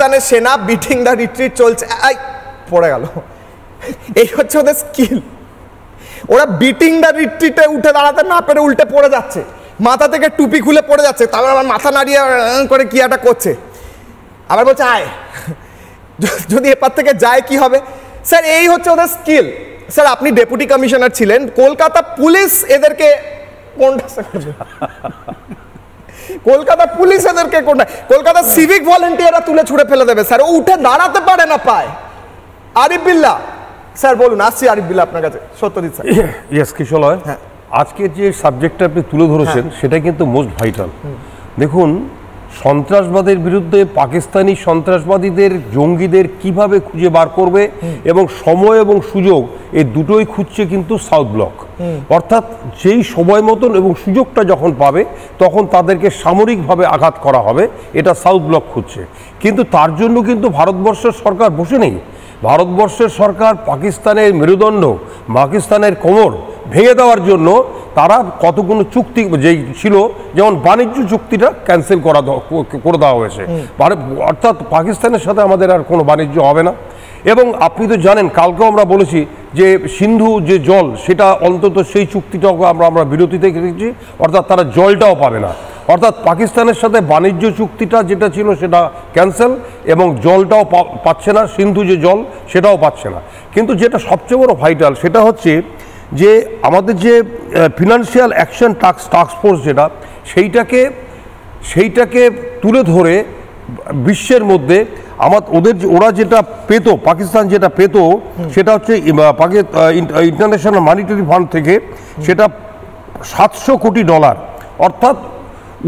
পাকিস্তানের সেনা beating the retreat চলছে, পড়ে গেল। এই হচ্ছে ওদের স্কিল। ওরা বিটিং দ্য রিট্রিটে উঠে দাঁড়াতে না পেরে উল্টে পড়ে যাচ্ছে, মাথা থেকে টুপি খুলে পড়ে যাচ্ছে, তারপর আবার মাথা নাড়িয়ে করে কি একটা করছে, আবার বলছে আয়, যদি এপার থেকে যায় কি হবে। স্যার এই হচ্ছে ওদের স্কিল। স্যার আপনি ডেপুটি কমিশনার ছিলেন, কলকাতা পুলিশ এদেরকে কোনটা, কলকাতা পুলিশ এদেরকে কোনটা, কলকাতা সিভিক ভলেন্টিয়াররা তুলে ছুড়ে ফেলে দেবে স্যার, ও উঠে দাঁড়াতে পারে না পায়। আরিফ বিল্লাহ স্যার বলুন, আসছি আরিফ বিল্লাহ আপনার কাছে। সত্যজিৎ স্যার। ইয়েস কিশোর, হ্যাঁ আজকে যে সাবজেক্টটা আপনি তুলে ধরেছেন সেটা কিন্তু মোস্ট ভাইটাল। দেখুন, সন্ত্রাসবাদের বিরুদ্ধে পাকিস্তানি সন্ত্রাসবাদীদের, জঙ্গিদের কিভাবে খুঁজে বার করবে এবং সময় এবং সুযোগ এই দুটোই খুঁজছে কিন্তু সাউথ ব্লক। অর্থাৎ যেই সময় মতন এবং সুযোগটা যখন পাবে তখন তাদেরকে সামরিকভাবে আঘাত করা হবে, এটা সাউথ ব্লক খুঁজছে। কিন্তু তার জন্য কিন্তু ভারতবর্ষের সরকার বসে নেই। ভারতবর্ষের সরকার পাকিস্তানের মেরুদণ্ড, পাকিস্তানের কোমর ভেঙে দেওয়ার জন্য তারা কতগুলো চুক্তি যেই ছিল, যেমন বাণিজ্য চুক্তিটা ক্যান্সেল করে দেওয়া হয়েছে, অর্থাৎ পাকিস্তানের সাথে আমাদের আর কোনো বাণিজ্য হবে না। এবং আপনি তো জানেন, কালকেও আমরা বলেছি যে সিন্ধু যে জল, সেটা অন্তত সেই চুক্তিটাও আমরা বিরতিতে রেখেছি, অর্থাৎ তারা জলটাও পাবে না। অর্থাৎ পাকিস্তানের সাথে বাণিজ্য চুক্তিটা যেটা ছিল সেটা ক্যান্সেল, এবং জলটাও পাচ্ছে না, সিন্ধু যে জল সেটাও পাচ্ছে না। কিন্তু যেটা সবচেয়ে বড় ভাইটাল সেটা হচ্ছে যে আমাদের যে ফিনান্সিয়াল অ্যাকশন টাস্ক ফোর্স যেটা, সেইটাকে তুলে ধরে বিশ্বের মধ্যে ওরা যেটা পেত, পাকিস্তান যেটা পেত সেটা হচ্ছে ইন্টারন্যাশনাল মনিটারি ফান্ড থেকে সেটা $700 কোটি, অর্থাৎ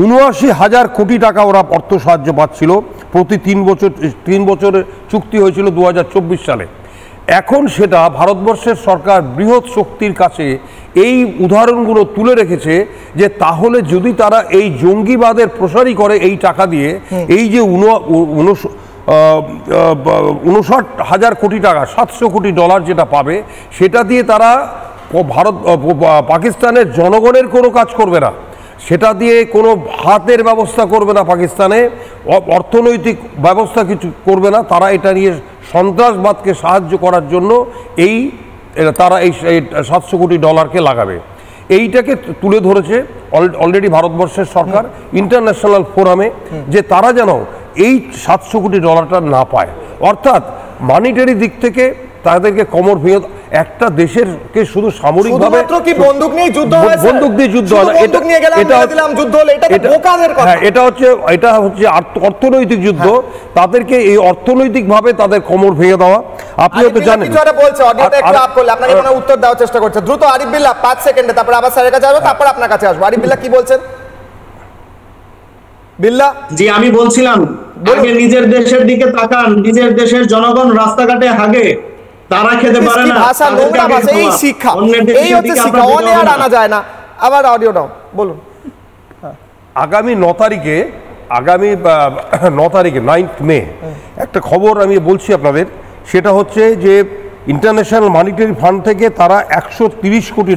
৭৯,০০০ কোটি টাকা ওরা অর্থ সাহায্য পাচ্ছিল প্রতি 3 বছরের চুক্তি হয়েছিল 2024 সালে। এখন সেটা ভারতবর্ষের সরকার বৃহৎ শক্তির কাছে এই উদাহরণগুলো তুলে রেখেছে যে তাহলে যদি তারা এই জঙ্গিবাদের প্রসারই করে এই টাকা দিয়ে, এই যে ৫৯,০০০ কোটি টাকা, $700 কোটি যেটা পাবে, সেটা দিয়ে তারা পাকিস্তানের জনগণের কোনো কাজ করবে না, সেটা দিয়ে কোনো হাতের ব্যবস্থা করবে না, পাকিস্তানে অর্থনৈতিক ব্যবস্থা কিছু করবে না। তারা এটা নিয়ে সন্ত্রাসবাদকে সাহায্য করার জন্য তারা এই $700 কোটি লাগাবে। এইটাকে তুলে ধরেছে অলরেডি ভারতবর্ষের সরকার ইন্টারন্যাশনাল ফোরামে, যে তারা যেন এই $700 কোটি না পায়। অর্থাৎ মানিটারি দিক থেকে তাদেরকে কোমর ভেঙে, একটা দেশের কে শুধু সামরিকভাবে বন্দুক দিয়ে যুদ্ধ হয় না, এটা হচ্ছে অর্থনৈতিক যুদ্ধ। তাদেরকে এই অর্থনৈতিকভাবে তাদের কোমর ভেঙে দেওয়া। আপনি তো জানেন উত্তর দেওয়ার চেষ্টা করছে দ্রুত। আরিফ বিল্লাহ 5 সেকেন্ডে, তারপর আবার স্যারের কাছে আসবো, তারপর আপনার কাছে আসবো। আরিফ বিল্লাহ কি বলছেন? বিল্লাহ জি, আমি বলছিলাম আগে নিজের দেশের দিকে তাকান। নিজের দেশের জনগণ রাস্তাঘাটে হাগে, তারা খেতে পারে না, ভাষা নোংরা ভাষা, এই শিক্ষা, এই হচ্ছে শিক্ষা, অনে আর আনা যায় না। আবার অডিও দাও, বলুন। আগামী 9 তারিখে 9th মে একটা খবর আমি বলছি আপনাদের, সেটা হচ্ছে যে ইন্টারন্যাশনাল মনিটারি ফান্ড থেকে তারা $130 কোটি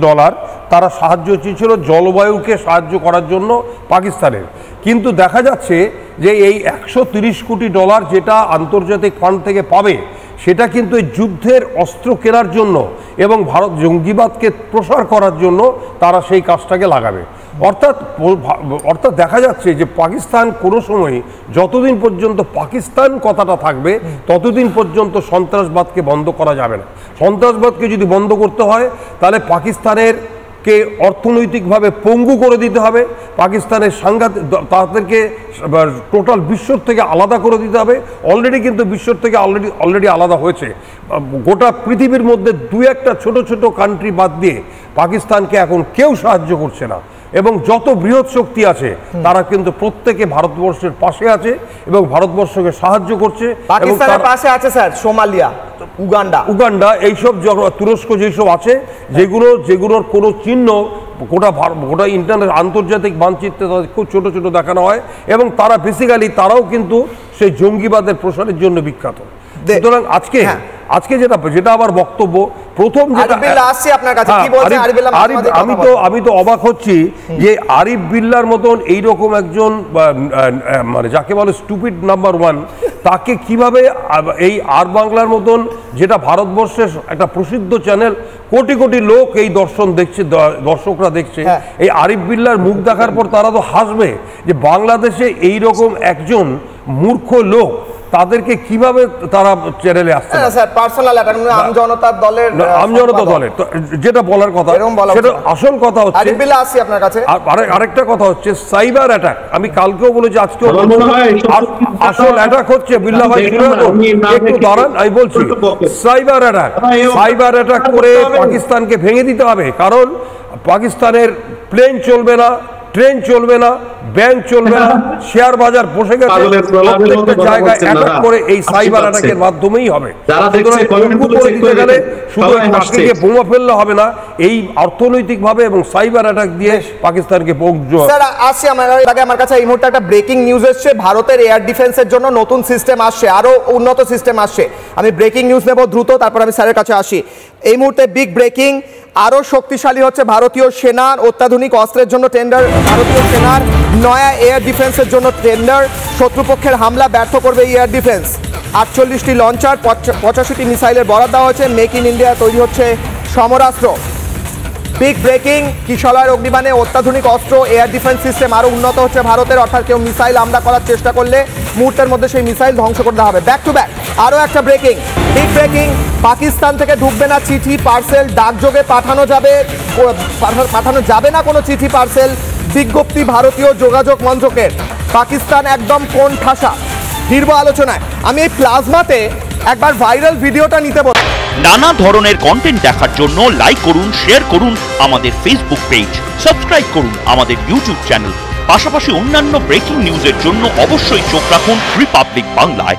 তারা সাহায্য চেয়েছিল জলবায়ুকে সাহায্য করার জন্য পাকিস্তানের। কিন্তু দেখা যাচ্ছে যে এই $130 কোটি যেটা আন্তর্জাতিক ফান্ড থেকে পাবে, সেটা কিন্তু এই যুদ্ধের অস্ত্র কেনার জন্য এবং ভারত জঙ্গিবাদকে প্রসার করার জন্য তারা সেই কাজটাকে লাগাবে। অর্থাৎ দেখা যাচ্ছে যে পাকিস্তান কোনো সময়, যতদিন পর্যন্ত পাকিস্তান কথাটা থাকবে ততদিন পর্যন্ত সন্ত্রাসবাদকে বন্ধ করা যাবে না। সন্ত্রাসবাদকে যদি বন্ধ করতে হয় তাহলে পাকিস্তানের কে অর্থনৈতিকভাবে পঙ্গু করে দিতে হবে, পাকিস্তানের তাদেরকে টোটাল বিশ্বর থেকে আলাদা করে দিতে হবে। অলরেডি কিন্তু বিশ্বর থেকে অলরেডি আলাদা হয়েছে। গোটা পৃথিবীর মধ্যে 2-1টা ছোট ছোট কান্ট্রি বাদ দিয়ে পাকিস্তানকে এখন কেউ সাহায্য করছে না, এবং যত বৃহৎ শক্তি আছে তারা কিন্তু প্রত্যেকে ভারতবর্ষের পাশে আছে এবং ভারতবর্ষকে সাহায্য করছে। পাকিস্তানের পাশে আছে স্যার সোমালিয়া, উগান্ডা, এইসব তুরস্ক যেসব আছে, যেগুলোর কোনো চিহ্ন গোটা ইন্টারনেট আন্তর্জাতিক মানচিত্রে খুব ছোট ছোট দেখানো হয়, এবং তারা বেসিক্যালি তারাও কিন্তু সেই জঙ্গিবাদের প্রসারের জন্য বিখ্যাত। সুতরাং আজকে যেটা আমার বক্তব্য প্রথম যেটা আসছি আপনার কাছে, কি বলছেন আরিফ বিল্লাহ? আমি তো অবাক হচ্ছি যে আরিফ বিল্লাহর মতন এইরকম একজন মানে যাকে বলে স্টুপিড নাম্বার 1, তাকে কিভাবে এই আর বাংলার মতন যেটা ভারতবর্ষের একটা প্রসিদ্ধ চ্যানেল, কোটি কোটি লোক এই দর্শকরা দেখছে, এই আরিফ বিল্লাহর মুখ দেখার পর তারা তো হাসবে যে বাংলাদেশে এইরকম একজন মূর্খ লোক, তাদেরকে কিভাবে তারা চ্যানেলে আসছে। স্যার পার্সোনাল অ্যাটাক আমজনতা দলের যেটা বলার কথা, সেটা আসল কথা হচ্ছে আরিফ বিল্লাহ আসি আপনার কাছে। আরেকটা কথা হচ্ছে সাইবার অ্যাটাক। আমি কালকেও বলেছি, আজকেও আসল অ্যাটাক হচ্ছে বিল্লাহ ভাই, একটু দাঁড়ান, আমি বলছি সাইবার অ্যাটাক করে পাকিস্তানকে ভেঙে দিতে হবে। কারণ পাকিস্তানের প্লেন চলবে না, ট্রেন চলবে না, ব্যাংক চলবে না, শেয়ার বাজার বসে গেছে, প্রত্যেকটা জায়গায় অ্যাটাক করে এই সাইবার অ্যাটাকের মাধ্যমেই হবে। শুধু চাকরিকে বোমা ফেললে হবে না, এই অর্থনৈতিকভাবে এবং সাইবার অ্যাটাক দিয়ে পাকিস্তানকে আসছে। আমার কাছে এই মুহূর্তে একটা ব্রেকিং নিউজ এসছে, ভারতের এয়ার ডিফেন্সের জন্য নতুন সিস্টেম আসছে, আরো উন্নত সিস্টেম আসছে। আমি ব্রেকিং নিউজ নেব দ্রুত, তারপর আমি স্যারের কাছে আসি। এই মুহূর্তে বিগ ব্রেকিং, আরো শক্তিশালী হচ্ছে ভারতীয় সেনার অত্যাধুনিক অস্ত্রের জন্য টেন্ডার, ভারতীয় সেনার নয়া এয়ার ডিফেন্সের জন্য টেন্ডার। শত্রুপক্ষের হামলা ব্যর্থ করবে এয়ার ডিফেন্স। 48টি লঞ্চার, 85টি মিসাইলের বরাদ দেওয়া হয়েছে। মেক ইন ইন্ডিয়া তৈরি হচ্ছে সমরাস্ত্র। বিগ ব্রেকিং, কিশলয়ের অগ্নিবাণে অত্যাধুনিক অস্ত্র, এয়ার ডিফেন্স সিস্টেম আরও উন্নত হচ্ছে ভারতের। অর্থাৎ কেউ মিসাইল হামলা করার চেষ্টা করলে মুহূর্তের মধ্যে সেই মিসাইল ধ্বংস করে দেওয়া হবে। ব্যাক টু ব্যাক আরও একটা ব্রেকিং, বিগ ব্রেকিং, পাকিস্তান থেকে ঢুকবে না চিঠি পার্সেল, ডাকযোগে পাঠানো যাবে না কোনো চিঠি পার্সেল, বিজ্ঞপ্তি ভারতীয় যোগাযোগ মন্ত্রকের। পাকিস্তান একদম কোন ঠাসা, দীর্ঘ আলোচনায়। আমি এই প্লাজমাতে একবার ভাইরাল ভিডিওটা নিতে বল। নানা ধরনের কন্টেন্ট দেখার জন্য লাইক করুন, শেয়ার করুন আমাদের ফেসবুক পেজ, সাবস্ক্রাইব করুন আমাদের ইউটিউব চ্যানেল। পাশাপাশি অন্যান্য ব্রেকিং নিউজের জন্য অবশ্যই চোখ রাখুন রিপাবলিক বাংলায়।